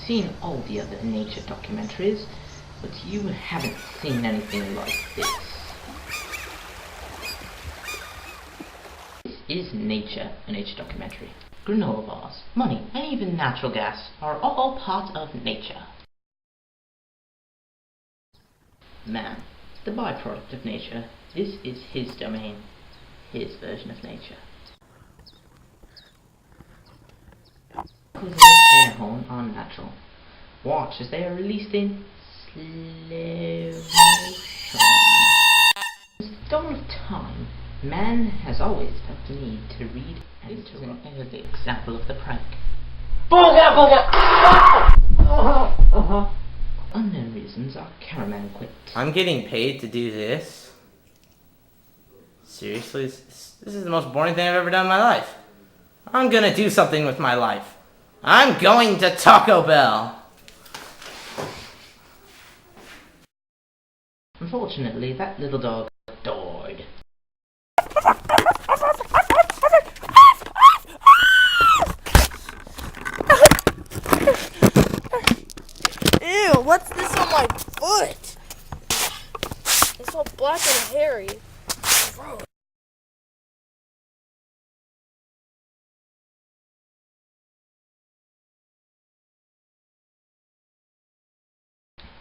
seen all the other nature documentaries, but you haven't seen anything like this. This is nature, a nature documentary. Granola bars, money, and even natural gas are all part of nature. Man, the byproduct of nature. This is his domain, his version of nature. Causes air horn are natural. Watch as they are released in slow motion. Since the dawn of time, man has always felt the need to read and interrupt. This is an early example of the prank. Unknown reasons our cameraman quit. I'm getting paid to do this? Seriously? This is the most boring thing I've ever done in my life. I'm gonna do something with my life. I'm going to Taco Bell! Unfortunately, that little dog died. Ew, what's this on my foot? It's all black and hairy. Gross.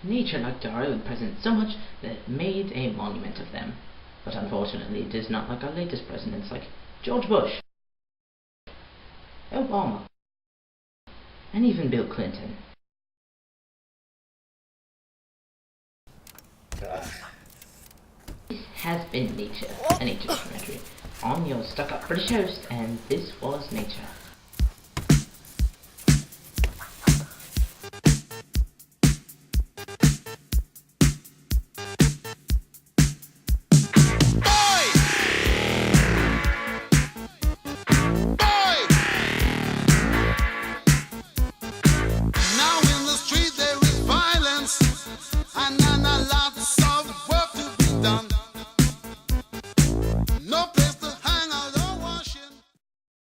Nature liked our early presidents so much that it made a monument of them. But unfortunately, it is not like our latest presidents like George Bush, Obama, and even Bill Clinton. This has been Nature, a nature documentary. I'm your stuck-up British host, and this was Nature.